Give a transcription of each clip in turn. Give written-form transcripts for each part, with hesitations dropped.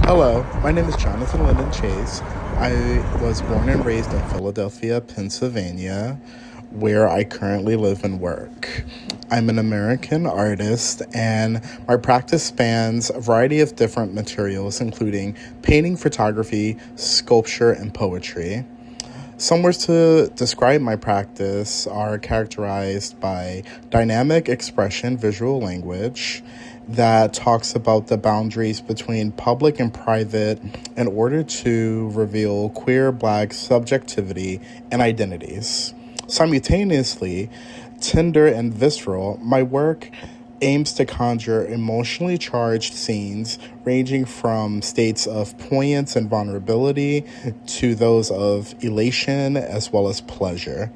Hello, my name is Jonathan Lyndon Chase. I was born and raised in Philadelphia, Pennsylvania, where I currently live and work. I'm an American artist, and my practice spans a variety of different materials, including painting, photography, sculpture, and poetry. Some words to describe my practice are characterized by dynamic expression, visual language, that talks about the boundaries between public and private in order to reveal queer Black subjectivity and identities. Simultaneously, tender and visceral, my work aims to conjure emotionally charged scenes ranging from states of poignance and vulnerability to those of elation as well as pleasure.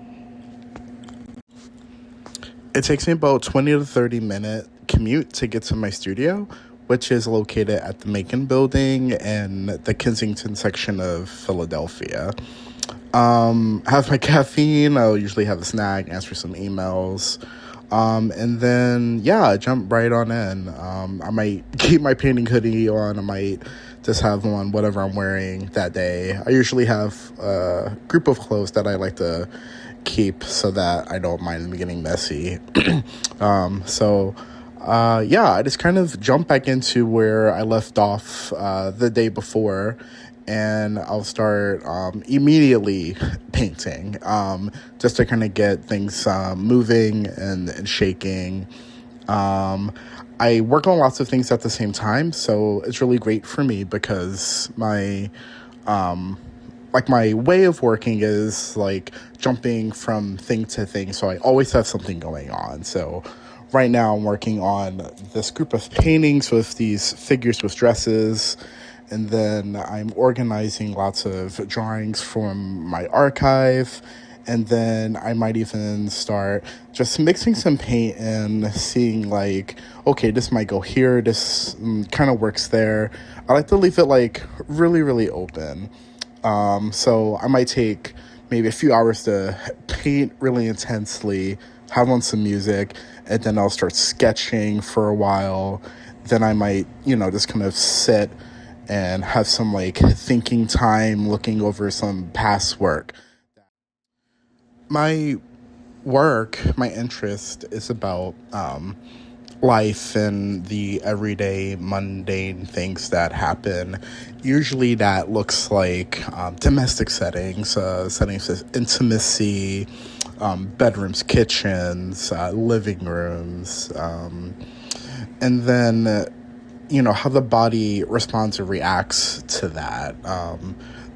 It takes me about 20 to 30-minute commute to get to my studio, which is located at the Macon building in the Kensington section of Philadelphia. Have my caffeine. I'll usually have a snack, answer some emails. And then, jump right on in. I might keep my painting hoodie on. I might just have on whatever I'm wearing that day. I usually have a group of clothes that I like to keep so that I don't mind them getting messy. I just kind of jump back into where I left off the day before, and I'll start immediately painting, just to kind of get things moving and shaking. I work on lots of things at the same time, so it's really great for me because my way of working is like jumping from thing to thing, so I always have something going on. So right now I'm working on this group of paintings with these figures with dresses, and then I'm organizing lots of drawings from my archive, and then I might even start just mixing some paint and seeing like, okay, this might go here, this kind of works there. I like to leave it like really, really open. So I might take maybe a few hours to paint really intensely, have on some music, and then I'll start sketching for a while. Then I might, just kind of sit and have some like thinking time, looking over some past work. My my interest is about life and the everyday mundane things that happen. Usually that looks like domestic settings, settings of intimacy, bedrooms, kitchens, living rooms, and then how the body responds or reacts to that.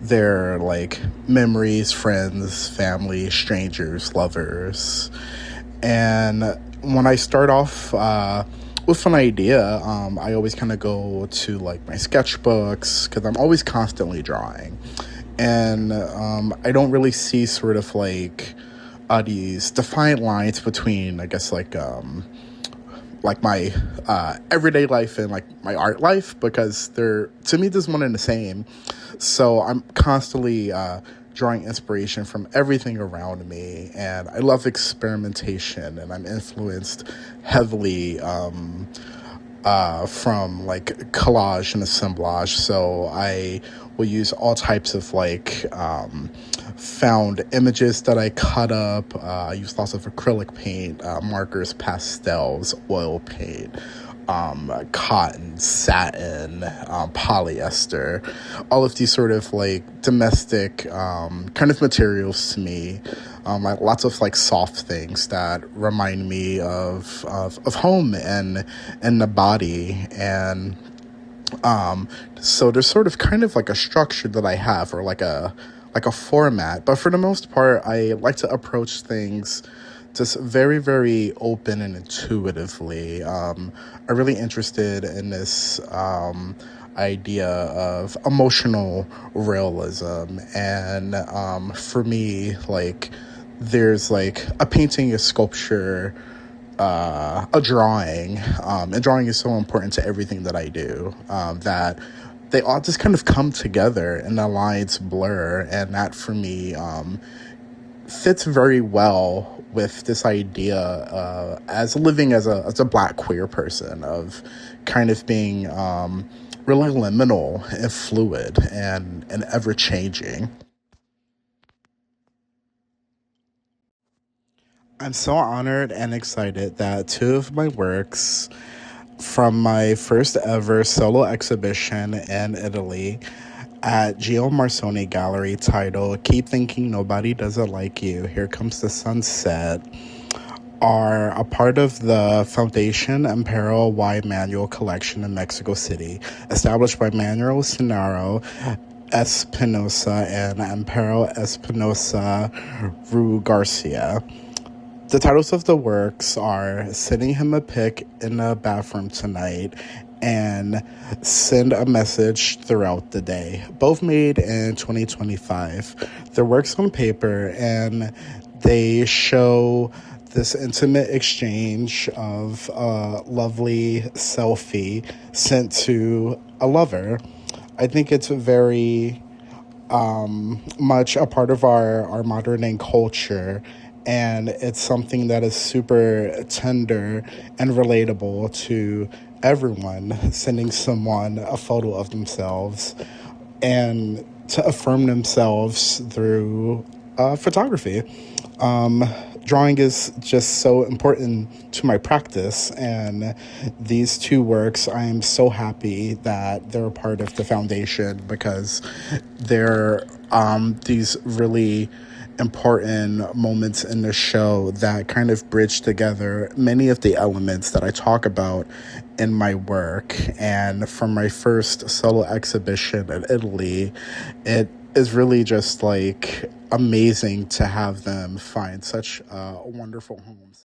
They're like memories, friends, family, strangers, lovers. And when I start off with an idea, I always kind of go to like my sketchbooks because I'm always constantly drawing. And I don't really see sort of like these defined lines between, I guess, like my everyday life and like my art life, because they're, to me, there's one and the same. So I'm constantly drawing inspiration from everything around me, and I love experimentation, and I'm influenced heavily from like collage and assemblage. So I will use all types of like found images that I cut up. I use lots of acrylic paint, markers, pastels, oil paint, cotton, satin, polyester, all of these sort of like domestic kind of materials to me. Like lots of like soft things that remind me of home and the body. And so there's sort of kind of like a structure that I have, or like a format, but for the most part I like to approach things just very, very open and intuitively. I'm really interested in this idea of emotional realism, and for me, like, there's like a painting, a sculpture, a drawing, and drawing is so important to everything that I do, that they all just kind of come together and the lines blur, and that for me fits very well with this idea as living as a Black queer person, of kind of being really liminal and fluid and ever changing. I'm so honored and excited that two of my works from my first ever solo exhibition in Italy at Gio Marsoni Gallery, titled Keep Thinking Nobody Does It Like You, Here Comes the Sunset, are a part of the Foundation Amparo Y Manuel collection in Mexico City, established by Manuel Senaro Espinosa and Amparo Espinosa Ru Garcia. The titles of the works are Sending Him a Pic in a Bathroom Tonight and Send a Message Throughout the Day, both made in 2025. They're works on paper, and they show this intimate exchange of a lovely selfie sent to a lover. I think it's very much a part of our modern day culture, and it's something that is super tender and relatable to everyone, sending someone a photo of themselves and to affirm themselves through photography. Drawing is just so important to my practice, and these two works, I am so happy that they're a part of the foundation, because they're these really important moments in the show that kind of bridge together many of the elements that I talk about in my work. And from my first solo exhibition in Italy, it is really just like amazing to have them find such wonderful homes.